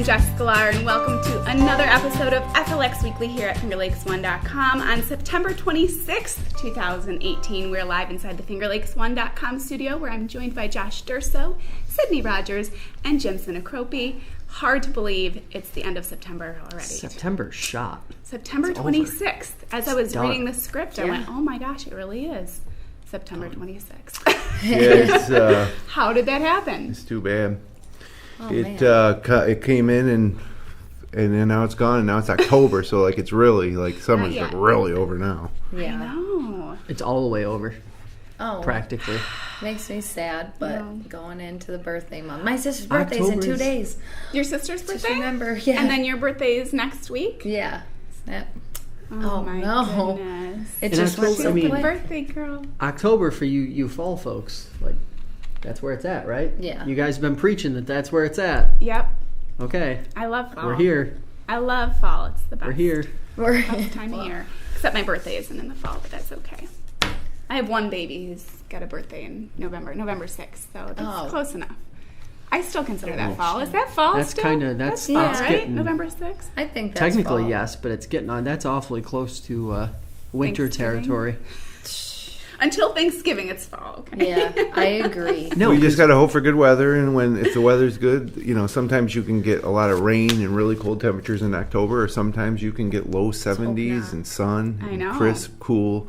Jessica Lahr, and welcome to another episode of FLX Weekly here at FingerLakes1.com. On September 26th, 2018, we're live inside the FingerLakes1.com studio, where I'm joined by Josh Durso, Sydney Rogers, and Jim Sinicropi. Hard to believe it's the end of September already. September shot. September 26th. As I was reading the script, I went, oh my gosh, it really is September 26th. Yeah, How did that happen? it's too bad. Oh, It came in and then now it's gone, and now it's October, so like it's really like summer's yet. really over now. Yeah. I know. It's all the way over, Oh, practically. makes me sad, but Yeah. going into the birthday month. My sister's birthday's in 2 October's- days. Your sister's Just birthday? remember, yeah. And then your birthday is next week? Yeah. Snap. Oh my no. goodness. It And just October- went so I mean- quick. Birthday girl. October for you fall folks, like that's where it's at, right? Yeah. You guys have been preaching that's where it's at. Yep. Okay, I love fall. we're here. I love fall. It's the best. We're here. We're Best time of year. Except my birthday isn't in the fall, but that's okay. I have one baby who's got a birthday in November 6th, so that's close enough. I still consider that fall. Is that fall That's still? kinda- that's fall, that's right? getting- November 6th? I think that's Technically, fall. yes, but it's getting on. That's awfully close to winter Thanksgiving? territory. Until Thanksgiving, it's fall. Okay. Yeah, I agree. No, We just got to hope for good weather, and if the weather's good, sometimes you can get a lot of rain and really cold temperatures in October, or sometimes you can get low 70s not. and sun, I and know. crisp, cool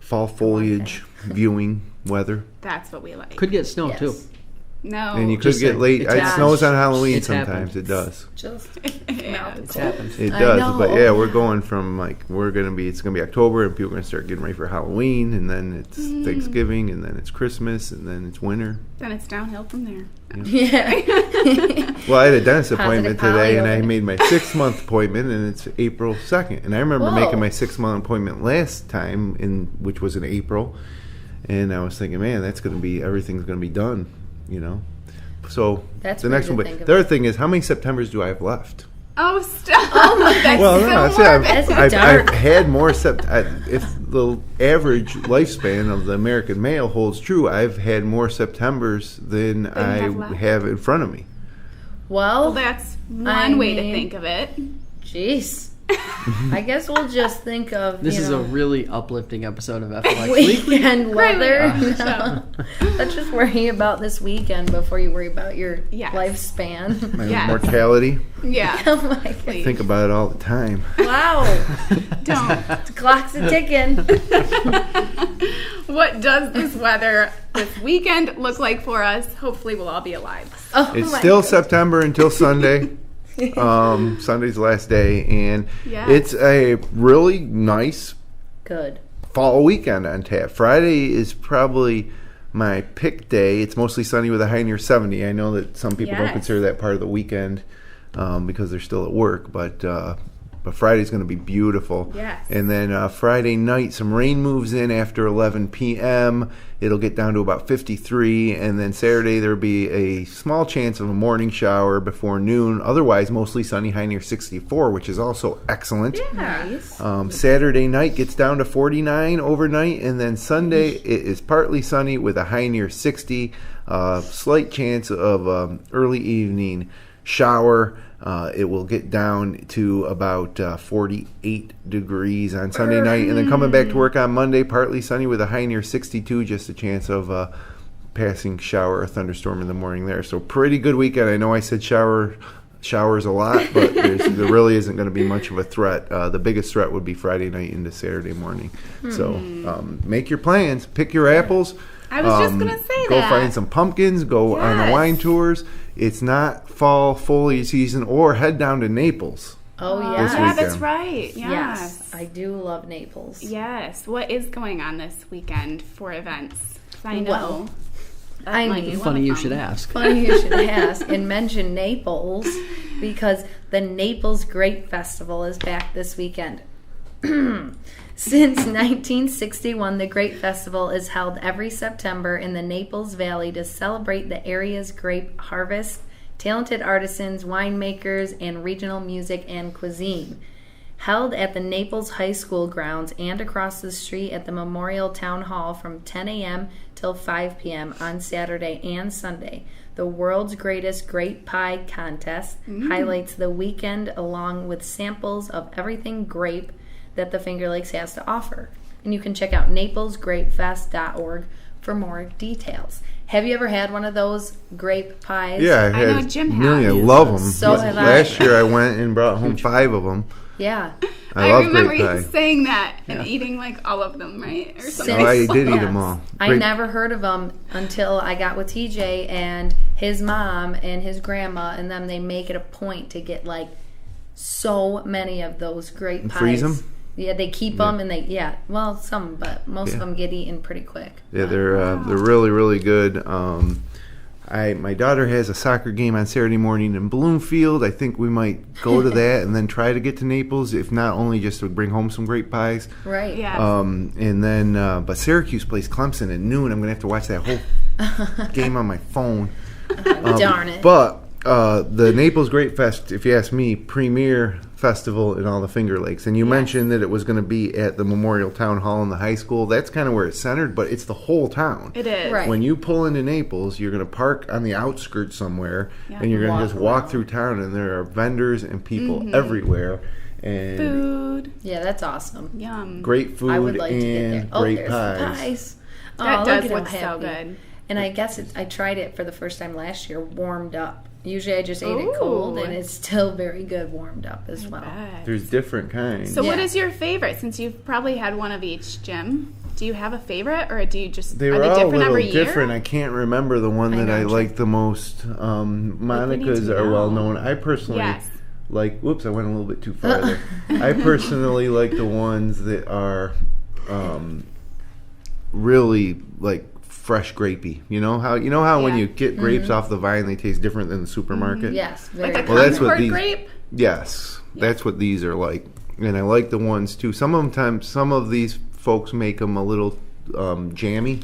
fall foliage viewing weather. That's what we like. could get snow Yes. too. No. And you could Just get saying. late. It's It happened. snows on Halloween It's sometimes. happened. It does. Just Yeah. It's happened. It I does, know. but yeah, we're going from it's gonna be October, and people are gonna start getting ready for Halloween, and then it's Thanksgiving, and then it's Christmas, and then it's winter. Then it's downhill from there. Yeah. Well, I had a dentist appointment Positive today, and I Polly. made my 6-month appointment, and it's April 2nd. And I remember Whoa. making my 6-month appointment last time, which was in April, and I was thinking, man, everything's gonna be done, So That's the weird next to one, think but the other about. thing is, how many Septembers do I have left? Oh, stop. Oh my That's Well, so no, see, morbid. That's I've dark. had more. If the average lifespan of the American male holds true, I've had more Septembers than I have left. have in front of me. Well, Well, that's one I way to mean- think of it. jeez. I guess we'll just think of This is a really uplifting episode of FLX Weekly. weekend weather. Great. No. Let's just worry about this weekend before you worry about your Yes. lifespan. My Yes. mortality. Yeah. Oh my god. Please. Think about it all the time. Wow. Don't. The clock's a ticking. What does this weather this weekend look like for us? Hopefully we'll all be alive. Oh It's my still God. September until Sunday. Sunday's the last day, and Yes. it's a really nice Good. fall weekend on tap. Friday is probably my pick day. It's mostly sunny with a high near 70. I know that some people don't Yes. consider that part of the weekend because they're still at work, but Friday's going to be beautiful. Yes. And then Friday night, some rain moves in after 11 p.m. It'll get down to about 53, and then Saturday there'll be a small chance of a morning shower before noon. Otherwise, mostly sunny, high near 64, which is also excellent. Nice. Saturday night gets down to 49 overnight, and then Sunday it is partly sunny with a high near 60. Slight chance of early evening shower. It will get down to about 48 degrees on Sunday night, and then coming back to work on Monday, partly sunny with a high near 62. Just a chance of passing shower or thunderstorm in the morning there. So pretty good weekend. I know I said showers a lot, but there really isn't going to be much of a threat. The biggest threat would be Friday night into Saturday morning. So make your plans, pick your apples. I was just going to say Go that. find some pumpkins, go on the Yes. wine tours. It's not fall foliage season, or head down to Naples. Oh Yeah, yeah. weekend. that's right. Yes. Yes. I do love Naples. Yes. What is going on this weekend for events? I know. Well, that I might mean- be one Funny of you them. should ask. Funny you should ask and mention Naples because the Naples Grape Festival is back this weekend. Since 1961, the Grape Festival is held every September in the Naples Valley to celebrate the area's grape harvest, talented artisans, winemakers, and regional music and cuisine. Held at the Naples High School grounds and across the street at the Memorial Town Hall from 10 a.m. till 5 p.m. on Saturday and Sunday. The World's Greatest Grape Pie Contest highlights the weekend along with samples of everything grape that the Finger Lakes has to offer. And you can check out naplesgrapefest.org for more details. Have you ever had one of those grape pies? Yeah, I know Jim has. I love them. So have I. Last year I went and brought home 5 of them. Yeah. I love remember grape you pie. saying that and eating like all of them, right? Or something. Oh, I did eat them all. I Grape- never heard of them until I got with TJ and his mom and his grandma, and then they make it a point to get like so many of those grape pies. Freeze them? Yeah, they keep them and some, but most of them get eaten pretty quick. Yeah, they're really, really good. My daughter has a soccer game on Saturday morning in Bloomfield. I think we might go to that and then try to get to Naples, if not only just to bring home some grape pies. Right. Yeah. And then, but Syracuse plays Clemson at noon. I'm going to have to watch that whole game on my phone. Darn it. But the Naples Grape Fest, if you ask me, premier festival in all the Finger Lakes. And you mentioned that it was going to be at the Memorial Town Hall in the high school. That's kind of where it's centered, but it's the whole town. It is. Right. When you pull into Naples, you're going to park on the outskirts somewhere, and you're going to just walk through town, and there are vendors and people everywhere. And Food. Yeah, that's awesome. Yum. great food I would like to get there. and Oh, great there's pies. the pies. That Oh, does look at look how so happy. good. And I guess I tried it for the first time last year, warmed up. Usually I just ate it cold, and it's still very good warmed up as well. There's different kinds. So what Yeah. is your favorite? Since you've probably had one of each, Jim, do you have a favorite, or do you just They are were they all a different little every year? different. I can't remember the one that I like the most. Monica's to are know. well known. I personally Yes. like. Whoops, I went a little bit too far there. I personally like the ones that are really like fresh grapey. You know how when Yeah. you get grapes off the vine, they taste different than the supermarket. Yes, very Like a good. Well, that's what Concord these- grape? Yes, that's what these are like, and I like the ones too. Some of these folks make them a little jammy.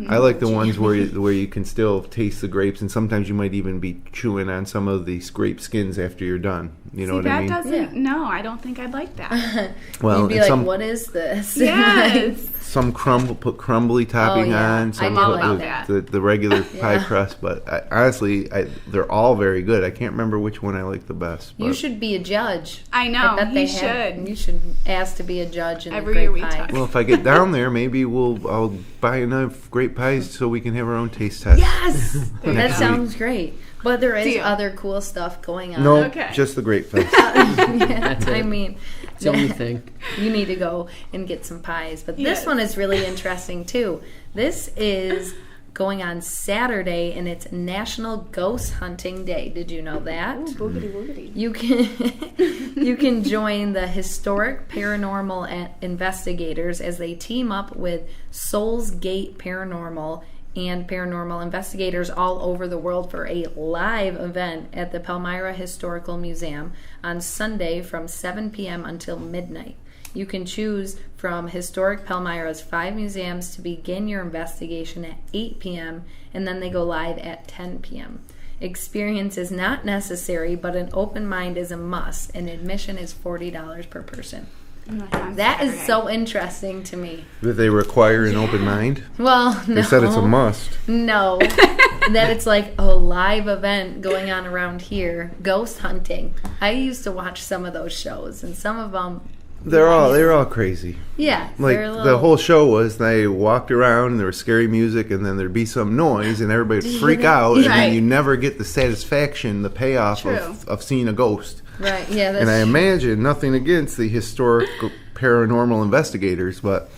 I like the ones where you can still taste the grapes, and sometimes you might even be chewing on some of the grape skins after you're done. You know what I mean? That doesn't. Yeah. No, I don't think I'd like that. Well, You'd be and like, what is this? Yes. some put crumbly topping yeah. on, some I'm all put about the regular pie crust. But honestly, they're all very good. I can't remember which one I like the best. But You should be a judge. I know, bet you they have- should. You should ask to be a judge in Every the year grape we pie. talk. Well, if I get down there, maybe I'll buy enough grape pies so we can have our own taste test. Yes, that Next sounds great. But there is Deal. other cool stuff going on. No, Okay. just the grape fest. That's it. I mean, It's the only thing. you need to go and get some pies. But this Yes. one is really interesting too. This is going on Saturday, and it's National Ghost Hunting Day. Did you know that? Boogity woogity. You can join the historic paranormal investigators as they team up with Souls Gate Paranormal and paranormal investigators all over the world for a live event at the Palmyra Historical Museum on Sunday from 7 p.m. until midnight. You can choose from Historic Palmyra's 5 museums to begin your investigation at 8 p.m. and then they go live at 10 p.m. Experience is not necessary, but an open mind is a must, and admission is $40 per person. That is so interesting to me. That they require an open mind. Well, no. They said it's a must. No. That it's like a live event going on around here. Ghost hunting. I used to watch some of those shows, and some of them... They're all crazy. Yeah. Like they're a little, the whole show was they walked around and there was scary music and then there'd be some noise and everybody would freak out and Right. then you never get the satisfaction, the payoff True. of seeing a ghost. Right, yeah, that's And I true. imagine nothing against the historic paranormal investigators, but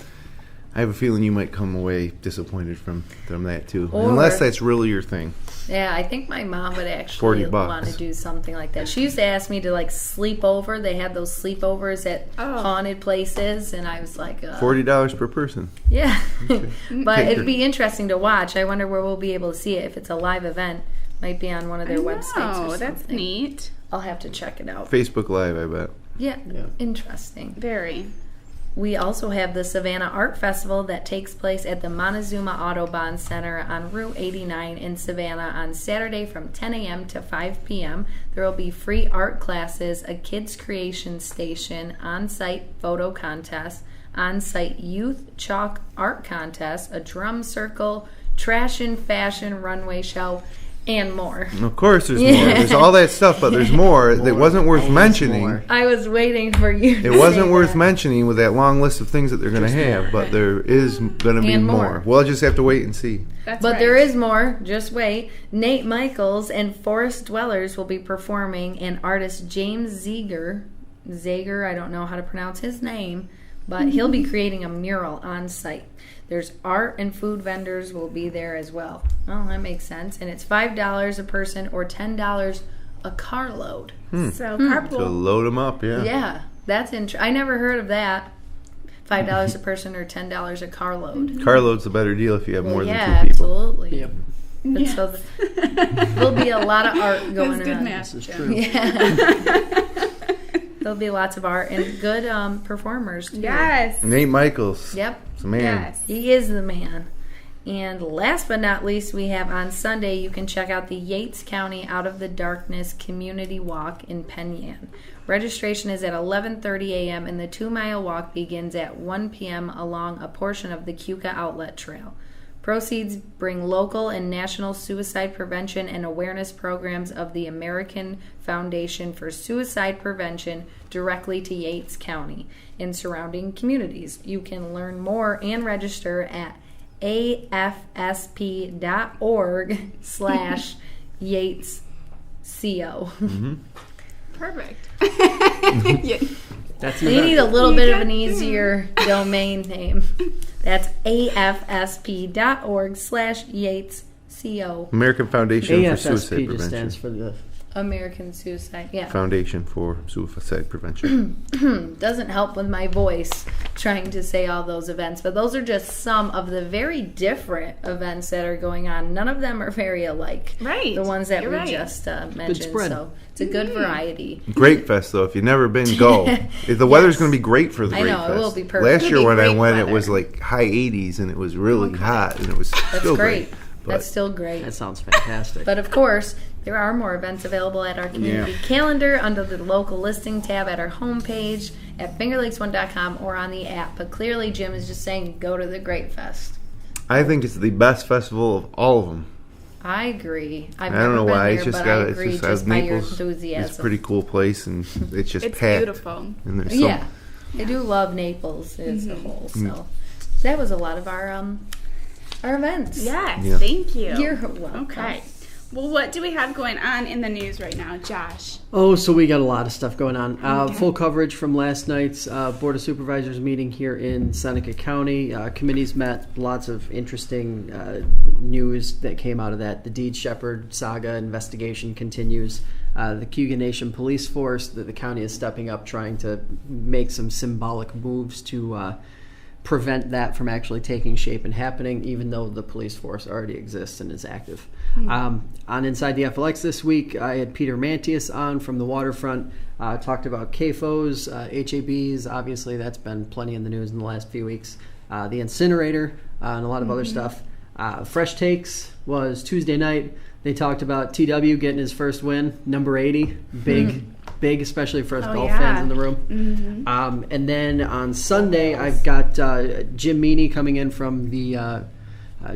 I have a feeling you might come away disappointed from that too. Or- Unless that's really your thing. Yeah, I think my mom would actually $40. want to do something like that. She used to ask me to like sleep over. They had those sleepovers at haunted places, and I was like, $40 per person. yeah. But Okay. it'd be interesting to watch. I wonder where we'll be able to see it. If it's a live event, might be on one of their websites or Oh, something. that's neat. I'll have to check it out. Facebook Live, I bet. Yeah, interesting. Very. We also have the Savannah Art Festival that takes place at the Montezuma Audubon Center on Route 89 in Savannah on Saturday from 10 a.m. to 5 p.m. There will be free art classes, a kids creation station, on-site photo contest, on-site youth chalk art contest, a drum circle, trash and fashion runway show, and more. Of course there's more. There's all that stuff, but there's more that wasn't worth mentioning. More. I was waiting for you to It wasn't say worth that. mentioning with that long list of things that they're going to have, but there is going to be And more. more. We'll just have to wait and see. That's But right. there is more. Just wait. Nate Michaels and Forest Dwellers will be performing, and artist James Zager, I don't know how to pronounce his name, but he'll be creating a mural on site. There's art and food vendors will be there as well. Oh, that makes sense. And it's $5 a person or $10 a carload. So carpool. So load them up, yeah. Yeah, that's I never heard of that. $5 a person or $10 a carload. Carload's a better deal if you have more yeah, than 2 people. absolutely. Yep. But Yes. so there'll be a lot of art going That's good on. math, This is Jim. true. Yeah. There'll be lots of art and good performers too. Yes. Nate Michaels. Yep. It's a man. Yes. He is the man. And last but not least, we have on Sunday, you can check out the Yates County Out of the Darkness Community Walk in Penn Yan. Registration is at 11:30 a.m. and the 2-mile walk begins at 1 p.m. along a portion of the Keuka Outlet Trail. Proceeds bring local and national suicide prevention and awareness programs of the American Foundation for Suicide Prevention directly to Yates County and surrounding communities. You can learn more and register at afsp.org/YatesCO. Perfect. That's We enough. need a little bit of an easier domain name. That's afsp.org/YatesCO. American Foundation for Suicide AFSP just Prevention. stands for the American Suicide. Yeah. Foundation for Suicide Prevention. Doesn't help with my voice trying to say all those events, but those are just some of the very different events that are going on. None of them are very alike. Right. The ones that You're we right. just mentioned. spread. So it's a good variety. Grape Fest, though, if you've never been, go. If the weather's going to be great for the I Grape know, Fest. it will be perfect. Last year It'll be when I great went, weather. it was like high 80s, and it was really hot, and it was That's still great. great. That's still great. that sounds fantastic. But of course, there are more events available at our community calendar under the local listing tab at our homepage at fingerlakes1.com or on the app. But clearly, Jim is just saying go to the Grape Fest. I think it's the best festival of all of them. I agree. I've I don't never know been why. there, It's just but got. I It's agree just just by your Naples. enthusiasm. It's a pretty cool place, and it's just It's packed. beautiful. And there's Yeah, I do love Naples as a whole. So that was a lot of our events. Yes. Yeah. Thank you. You're welcome. Okay. Well, what do we have going on in the news right now, Josh? Oh, so we got a lot of stuff going on. Full coverage from last night's Board of Supervisors meeting here in Seneca County. Committees met. Lots of interesting news that came out of that. The Deed Shepherd saga investigation continues. The Cayuga Nation Police Force, the county is stepping up, trying to make some symbolic moves to prevent that from actually taking shape and happening, even though the police force already exists and is active. On Inside the FLX this week, I had Peter Mantius on from the waterfront, talked about CAFOs, HABs, obviously that's been plenty in the news in the last few weeks, the incinerator, and a lot of other stuff. Fresh Takes was Tuesday night. They talked about TW getting his first win, number 80, big, especially for us golf fans in the room. And then on Sunday, I've got Jim Meany coming in from the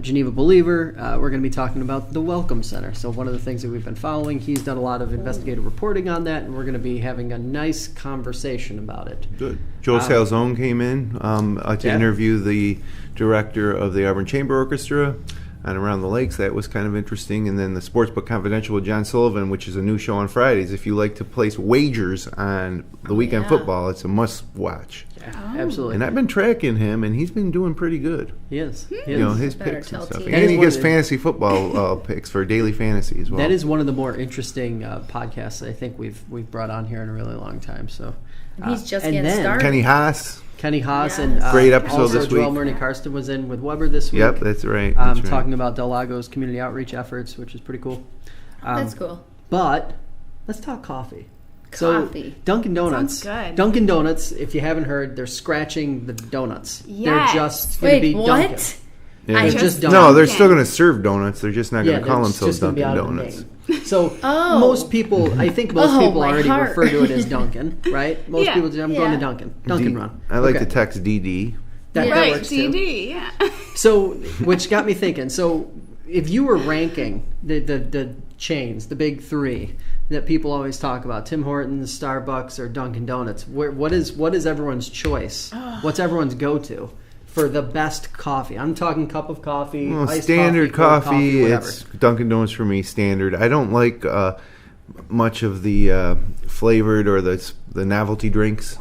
Geneva Believer. We're going to be talking about the Welcome Center. So one of the things that we've been following, he's done a lot of investigative reporting on that, and we're going to be having a nice conversation about it. Good. Joe Salzone came in to interview the director of the Auburn Chamber Orchestra on Around the Lakes. That was kind of interesting. And then the Sportsbook Confidential with John Sullivan, which is a new show on Fridays. If you like to place wagers on the weekend football, it's a must-watch. Absolutely. And I've been tracking him, and he's been doing pretty good. He is. You know, his Better picks and tell stuff. T. And he That is gets one of the- fantasy football picks for daily fantasy as well. That is one of the more interesting podcasts I think we've brought on here in a really long time. So He's just and getting then started. Kenny Haas. Kenny Haas Yes. and Great episode also this Joel week. Murney Karsten was in with Weber this week. Yep, that's right. That's right. Talking about Del Lago's community outreach efforts, which is pretty cool. That's cool. But let's talk coffee. Coffee. So Dunkin' Donuts. Sounds good. Dunkin' Donuts, if you haven't heard, they're scratching the donuts. Yes. They're just going to Wait, be Dunkin'. what? Yeah. I It's just No, donuts. they're still going to serve donuts. They're just not going Yeah, to call it's themselves just gonna be Dunkin' out of the Donuts. name. So Oh. most people, I think most Oh, people my already heart. refer to it as Dunkin', right? Most Yeah. people, I'm going Yeah. to Dunkin' Run. I like Okay. to text DD. That Right, works too. DD, yeah. So, which got me thinking. So, if you were ranking the chains, the big three that people always talk about, Tim Hortons, Starbucks, or Dunkin' Donuts, what is everyone's choice? What's everyone's go-to for the best coffee? I'm talking cup of coffee, Well, iced standard cold coffee, whatever. it's Dunkin' Donuts for me, standard. I don't like much of the flavored or the novelty drinks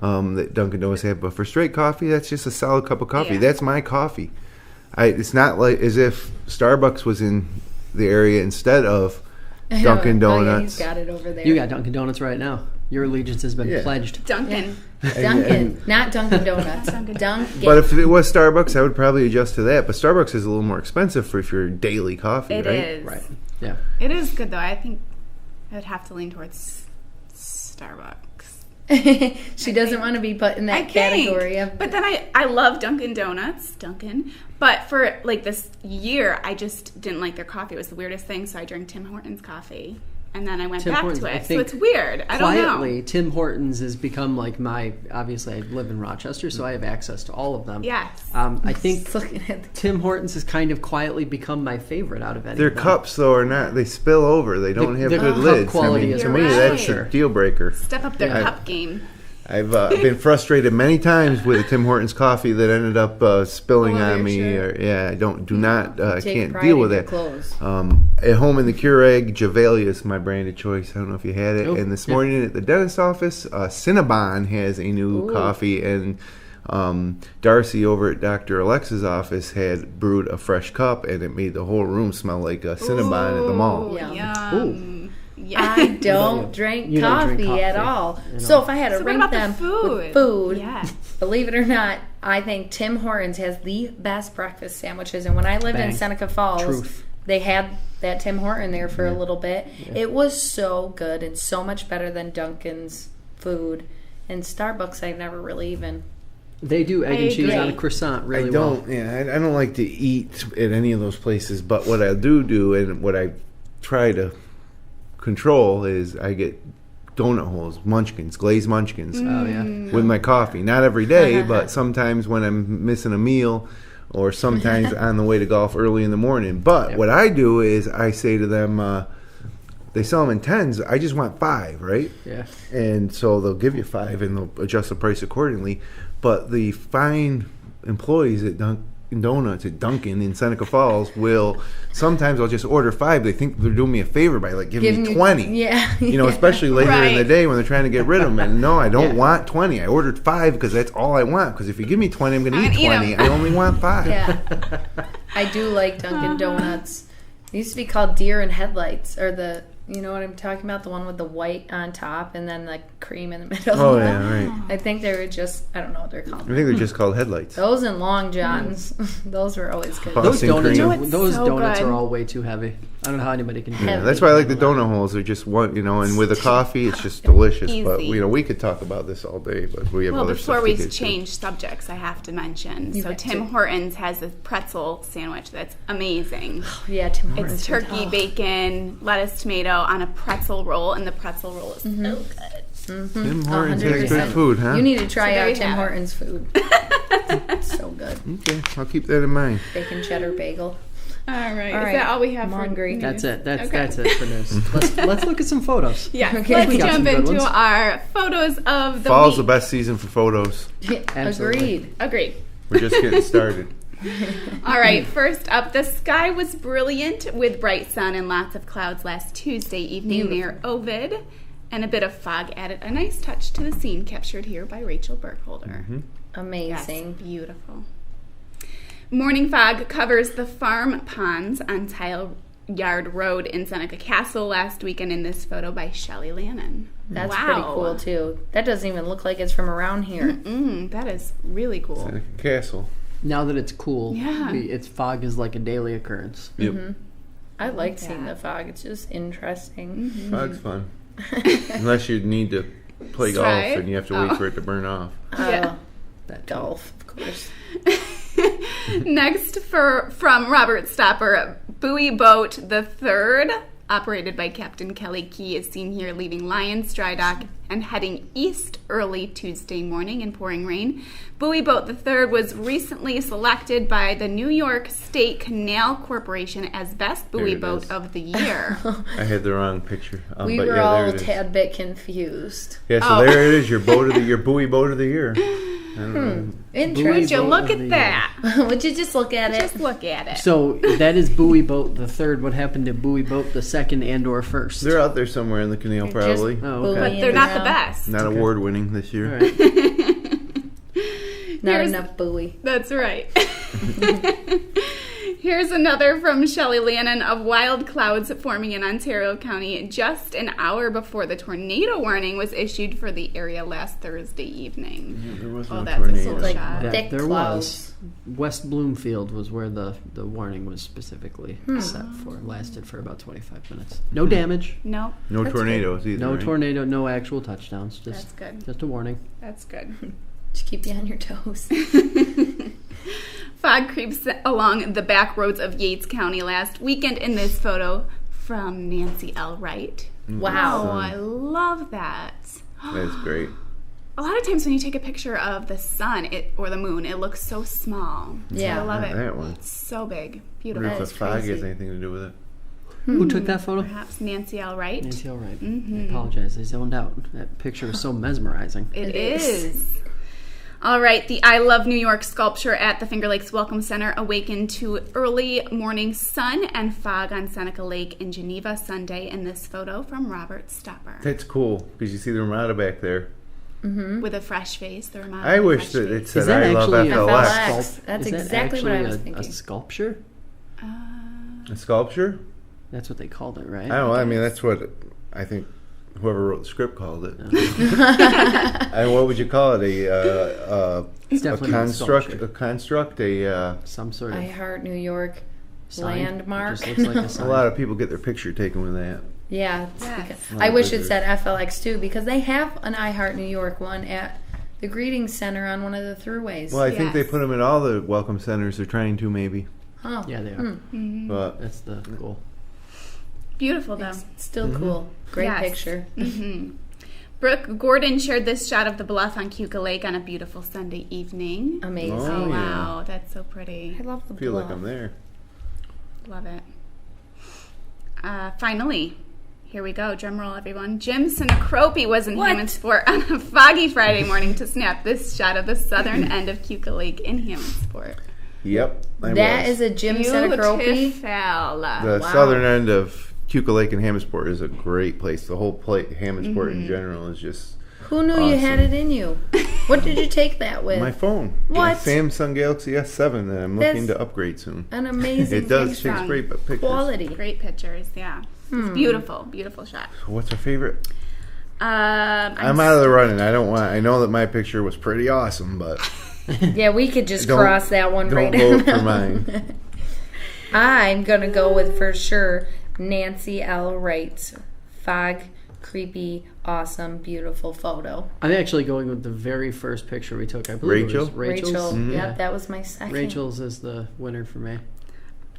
that Dunkin' Donuts have. But for straight coffee, that's just a solid cup of coffee. Yeah. That's my coffee. It's not like as if Starbucks was in the area instead of Dunkin' Oh, yeah, Donuts. he's got it over there. You got Dunkin' Donuts right now. Your allegiance has been Yeah. pledged. Dunkin'. Dunkin', not Dunkin' Donuts. Dunkin'. But if it was Starbucks, I would probably adjust to that. But Starbucks is a little more expensive for if you're daily coffee, It right? is. Right. Yeah. It is good, though. I think I would have to lean towards Starbucks. She doesn't want to be put in that category of. But then I love Dunkin' Donuts, but for like this year, I just didn't like their coffee. It was the weirdest thing, so I drank Tim Hortons coffee, and then I went Tim back Hortons, to I it. So think it's weird. I don't know. Quietly, Tim Hortons has become like obviously I live in Rochester, so I have access to all of them. Yes. I think Just looking at the Tim Hortons has kind of quietly become my favorite out of any Their of them. cups, though, are not. They spill over. They don't have the good cup lids. quality is to You're me, that's right. a deal breaker. Step up their Yeah. cup game. I've been frustrated many times with a Tim Hortons coffee that ended up spilling All over on your me. shirt. Or, yeah, I do not. I take can't pride deal in with your that. clothes. At home in the Keurig, Javelia is my brand of choice. I don't know if you had it. Oh, And this yeah. morning at the dentist office, Cinnabon has a new coffee, and Darcy over at Dr. Alexa's office had brewed a fresh cup, and it made the whole room smell like Cinnabon at the mall. Yum. Yum. Yeah. I don't drink You don't coffee, drink coffee at all. at So all. if I had to So what rank about the them food? with food, Yeah. believe it or not, I think Tim Hortons has the best breakfast sandwiches. And when I lived in Bang. Seneca Falls, Truth. they had that Tim Horton there for a little bit. It was so good and so much better than Dunkin's food. And Starbucks, I've never really even. They do egg I and cheese agree. on a croissant really I don't. Yeah, I don't like to eat at any of those places. But what I do, and what I try to control, is I get donut holes, munchkins, glazed munchkins, well. Oh yeah. with my coffee. Not every day, but sometimes when I'm missing a meal, or sometimes on the way to golf early in the morning. But Yep. what I do is I say to them, they sell them in 10s. I just want 5, right? Yeah. And so they'll give you 5 and they'll adjust the price accordingly. But the fine employees at Dunkin' Donuts at Dunkin' in Seneca Falls will sometimes I'll just order 5. They think they're doing me a favor by like giving me 20. Yeah. You know, especially later in the Right. day when they're trying to get rid of them. And no, I don't Yeah. want 20. I ordered 5 because that's all I want. Because if you give me 20, I'm going to I'm eat gonna eat 20. 'em. I only want 5. Yeah. I do like Dunkin' Donuts. It used to be called Deer and Headlights, or you know what I'm talking about? The one with the white on top and then the cream in the middle. Oh, yeah, right. I think they were just, I don't know what they're called. I think they're just called headlights. Those and Long Johns, those were always good. Oh, Those Boston donuts, cream. are, You know, it's those so donuts good. are all way too heavy. I don't know how anybody can do Yeah, that. that's why I like the donut holes. They're just one, and with a coffee, it's just delicious. But Easy. we could talk about this all day. But we have Well, other before stuff we to get to. change subjects, I have to mention. So have Tim to. Hortons has a pretzel sandwich that's amazing. Yeah, Tim Hortons. It's turkey, bacon, lettuce, tomato on a pretzel roll, and the pretzel roll is so good. Tim Hortons has 100%. good food, huh? You need to try So there out you Tim have it. Hortons food. It's so good. Okay, I'll keep that in mind. Bacon cheddar bagel. All right. All Is right. that all we have I'm for hungry. news? That's it. That's Okay. it for news. Let's look at some photos. Yeah, Okay. let's We got some jump good into ones. our photos of the Fall's the week. best season for photos. Absolutely. Agreed. Agreed. We're just getting started. All right, first up, the sky was brilliant with bright sun and lots of clouds last Tuesday evening near Ovid, and a bit of fog added a nice touch to the scene captured here by Rachel Burkholder. Yes, Amazing. beautiful. Morning fog covers the farm ponds on Tile Yard Road in Seneca Castle last weekend in this photo by Shelley Lannon. That's wow. pretty cool, too. That doesn't even look like it's from around here. That is really cool. Seneca Castle. Now that it's cool, Yeah. its fog is like a daily occurrence. Yep. I like that. seeing the fog. It's just interesting. Fog's fun. Unless you need to play golf Strive? and you have to wait for it to burn off. Yeah. That Golf, of course. Next, from Robert Stopper, Buoy Boat the Third, operated by Captain Kelly Key, is seen here leaving Lyons Dry Dock and heading east early Tuesday morning in pouring rain. Buoy Boat the Third was recently selected by the New York State Canal Corporation as Best Buoy Boat of the Year. I had the wrong picture. We but were yeah, all there a it is. tad bit confused. Yeah, so there it is, your Buoy Boat of the Year. Interesting. Would you Boat look of at the that? Would you just look at it? Just look at it. So that is Buoy Boat the Third. What happened to Buoy Boat the Second and/or First? They're out there somewhere in the canal, probably. Oh, okay. But they're not the best. Not award-winning this year. All right. Not Here's- enough buoy. That's right. Here's another from Shelley Lannon of wild clouds forming in Ontario County just an hour before the tornado warning was issued for the area last Thursday evening. Yeah, there was Oh, no that's a tornado. cool Like shot. thick There clouds. was. West Bloomfield was where the warning was specifically set for. Lasted for about 25 minutes. No damage. No, No tornadoes either. No right? tornado. No actual touchdowns. that's Just good. just a warning. That's good. Just keep you on your toes. Fog creeps along the back roads of Yates County last weekend in this photo from Nancy L. Wright. Wow. Oh, I love that. That's great. A lot of times when you take a picture of the sun or the moon, it looks so small. Yeah. I love it. That one. It's so big. I Beautiful. wonder if the fog crazy. has anything to do with it. Who took that photo? Perhaps Nancy L. Wright. Nancy L. Wright. I apologize. I zoned out. That picture was so mesmerizing. It It is. is. All right, the I Love New York sculpture at the Finger Lakes Welcome Center awakened to early morning sun and fog on Seneca Lake in Geneva Sunday in this photo from Robert Stopper. That's cool, because you see the Ramada back there. With a fresh face, the Ramada. I wish fresh that it face. said Is that I love actually FLX. FLX. That's Is that exactly what I actually was a thinking. sculpture? A sculpture? That's what they called it, right? I don't know. I mean, that's what I think whoever wrote the script called it. And what would you call it? It's A definitely not construct? sculpture. A construct? A Some sort of I Heart New York sign. landmark. Just looks like a a sign. lot of people get their picture taken with that. Yeah. it's Yes. because- Lot I of wish it visitors. said FLX too, because they have an I Heart New York one at the greeting center on one of the throughways. Well, I think they Yes. put them in all the welcome centers. They're trying to maybe, Oh, Yeah, they are. but That's the goal. Beautiful, though. it's still cool. Great Yes. picture. Brooke Gordon shared this shot of the bluff on Keuka Lake on a beautiful Sunday evening. Amazing. Oh, Oh, yeah. wow. That's so pretty. I love the I feel bluff. like I'm there. Love it. Finally, here we go. Drum roll, everyone. Jim Sinicropi was in Hammondsport on a foggy Friday morning to snap this shot of the southern end of Keuka Lake in Hammondsport. Yep, That is a Jim Sinicropi. Beautiful. the Wow. southern end of Keuka Lake and Hammondsport is a great place. The whole Hammondsport in general is just Who knew you had Awesome. it in you? What did you take that with? my phone. My What? Samsung Galaxy S7 that I'm looking That's to upgrade soon. An amazing It does picture. takes great pictures. Quality. Great pictures, yeah. It's beautiful, beautiful shot. What's our favorite? I'm I'm out of the running. I don't want. I know that my picture was pretty awesome, but Yeah, we could just Don't- cross that one don't right vote now. for mine. I'm gonna go with for sure Nancy L. Wright's fog, creepy, awesome, beautiful photo. I'm actually going with the very first picture we took. I believe it was Rachel? Rachel's. Mm-hmm. Yep, that was my second. Rachel's is the winner for me.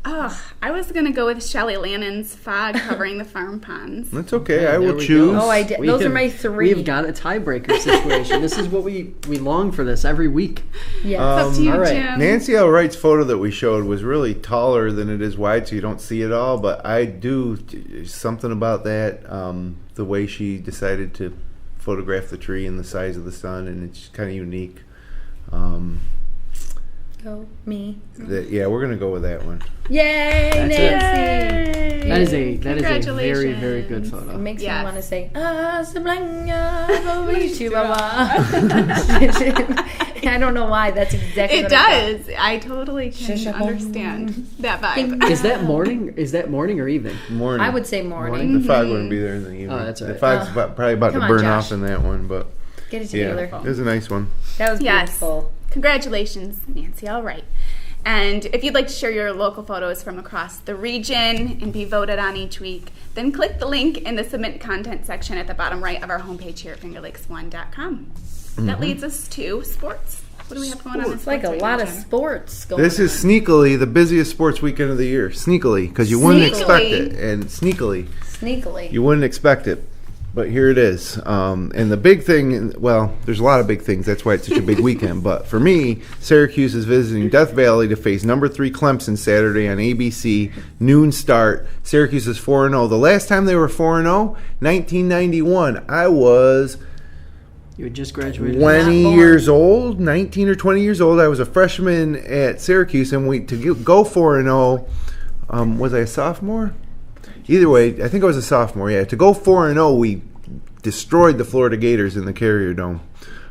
Oh, I was going to go with Shelley Lannon's fog covering the farm ponds. That's okay. I There will we choose. go. Oh, I did. Those are my three. We've got a tiebreaker situation. This is what we long for this every week. Yes. It's up to you, all right. Jim. Nancy L. Wright's photo that we showed was really taller than it is wide, so you don't see it all. But I do something about that. The way she decided to photograph the tree and the size of the sun, and it's kind of unique. Go me. Yeah, we're gonna go with that one. Yay, That's it. Nancy! That is a very Congratulations. very good It photo. makes Yes. me want to say, I don't know why. That's exactly It what I does. I totally can Shisha-bum. understand that vibe. Is that morning? Is that morning or evening? Morning. thought. I would say morning. The fog wouldn't be there in the evening. Oh, that's all The right. fog's probably about to Come on, burn Josh. off in that one, but Get it yeah, together. it was a nice one. That was Yes. beautiful. Congratulations, Nancy. All right. And if you'd like to share your local photos from across the region and be voted on each week, then click the link in the Submit Content section at the bottom right of our homepage here at FingerLakes1.com. That leads us to sports. What do we have going on? It's like a lot of sports going on. This is sneakily the busiest sports weekend of the year. Sneakily, because you wouldn't expect it. And sneakily, you wouldn't expect it. But here it is. And the big thing, well, there's a lot of big things. That's why it's such a big weekend. But for me, Syracuse is visiting Death Valley to face number 3 Clemson Saturday on ABC, noon start. Syracuse is 4-0. The last time they were 4-0, 1991. I was... You had just graduated. 20 years old, 19 or 20 years old. I was a freshman at Syracuse, and to go 4-0, was I a sophomore? Either way, I think I was a sophomore, yeah. To go 4-0, we destroyed the Florida Gators in the Carrier Dome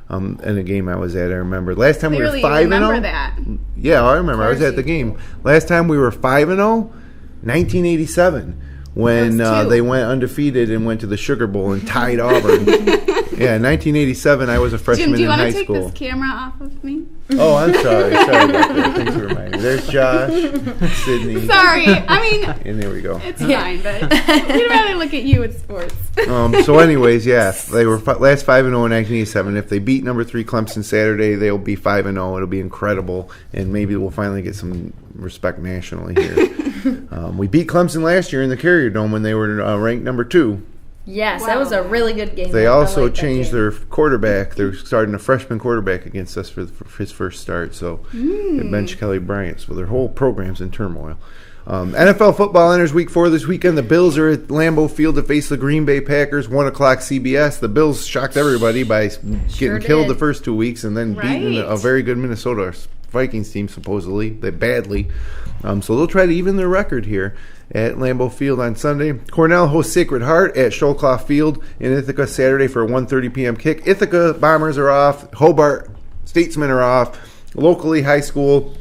in a game I was at, I remember. Last time we were 5-0. Remember that? Yeah, I remember. I was at the game. Last time we were 5-0, 1987, when they went undefeated and went to the Sugar Bowl and tied Auburn. Yeah, 1987, I was a freshman in high school. Jim, do you want to take this camera off of me? Oh, I'm sorry. Sorry about that. Thanks for reminding me. There's Josh, Sydney. Sorry. I mean, and there we go. It's fine, but we'd rather look at you at sports. So anyways, yeah, they were last 5-0 in 1987. If they beat number 3 Clemson Saturday, they'll be 5-0. It'll be incredible, and maybe we'll finally get some respect nationally here. We beat Clemson last year in the Carrier Dome when they were ranked number 2. Yes, that was a really good game. They also changed their quarterback. They're starting a freshman quarterback against us for his first start. So they benched Kelly Bryant. So their whole program's in turmoil. NFL football enters Week 4 this weekend. The Bills are at Lambeau Field to face the Green Bay Packers, 1 o'clock CBS. The Bills shocked everybody by getting killed the first 2 weeks and then beating a very good Minnesota Vikings team, supposedly. They badly. So they'll try to even their record here at Lambeau Field on Sunday. Cornell hosts Sacred Heart at Sholclaw Field in Ithaca Saturday for a 1:30 p.m. kick. Ithaca Bombers are off. Hobart Statesmen are off. Locally, high school,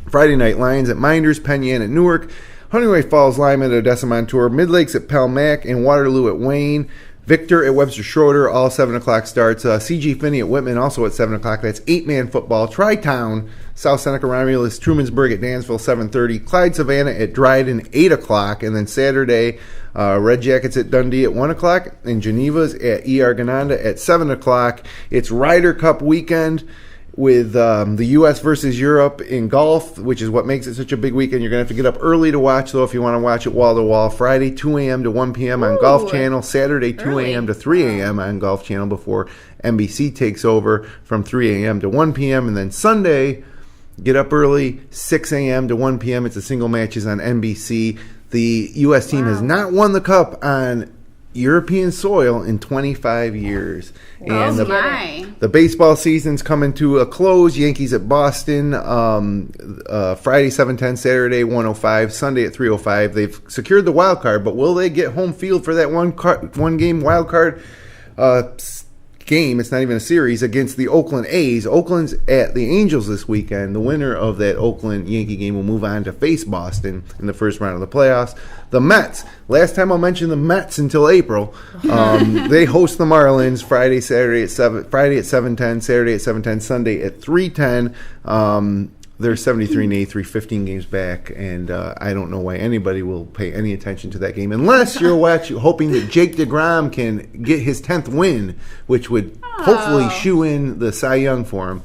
Friday night Lions at Minders, Penn at Newark, Honeyway Falls Lyman at Odessa Montour, Midlakes at Pelmac, and Waterloo at Wayne. Victor at Webster Schroeder, all 7 o'clock starts. CG Finney at Whitman, also at 7 o'clock. That's 8-man football. Tri-Town, South Seneca Romulus, Trumansburg at Dansville, 7:30. Clyde Savannah at Dryden, 8 o'clock. And then Saturday, Red Jackets at Dundee at 1 o'clock. And Geneva's at ER Gananda at 7 o'clock. It's Ryder Cup weekend with the U.S. versus Europe in golf, which is what makes it such a big weekend. You're going to have to get up early to watch, though, if you want to watch it wall-to-wall. Friday, 2 a.m. to 1 p.m. on Golf Channel. Saturday, 2 a.m. to 3 a.m. on Golf Channel before NBC takes over from 3 a.m. to 1 p.m. And then Sunday, get up early, 6 a.m. to 1 p.m. It's a single matches on NBC. The U.S. team has not won the Cup on European soil in 25 years. And the baseball season's coming to a close. Yankees at Boston, Friday 7:10, Saturday 1:05, Sunday at 3:05. They've secured the wild card, but will they get home field for that one game wild card game? It's not even a series against the Oakland A's. Oakland's at the Angels this weekend. The winner of that Oakland Yankee game will move on to face Boston in the first round of the playoffs. The Mets. Last time I'll mention the Mets until April. They host the Marlins Friday at 7:10, Saturday at 7:10, Sunday at 3:10. They're 73-83, 15 games back, and I don't know why anybody will pay any attention to that game unless you're hoping that Jake DeGrom can get his 10th win, which would hopefully shoe in the Cy Young for him.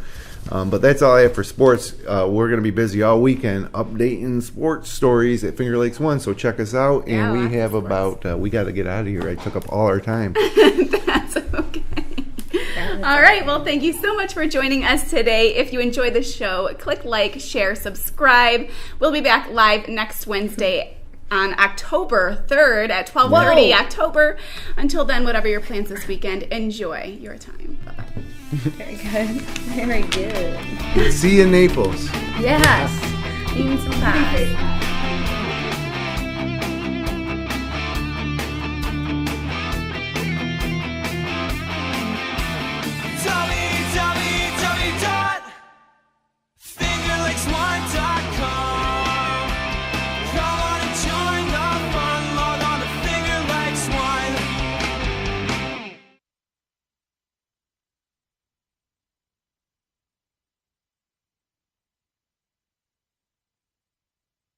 But that's all I have for sports. We're going to be busy all weekend updating sports stories at Finger Lakes One, so check us out. And we have we got to get out of here. I took up all our time. That's okay. All right. Well, thank you so much for joining us today. If you enjoyed the show, click like, share, subscribe. We'll be back live next Wednesday on October 3rd at 12:30 October. Until then, whatever your plans this weekend, enjoy your time. Bye-bye. Very good. Very good. See you in Naples. Yes. Eating some pie.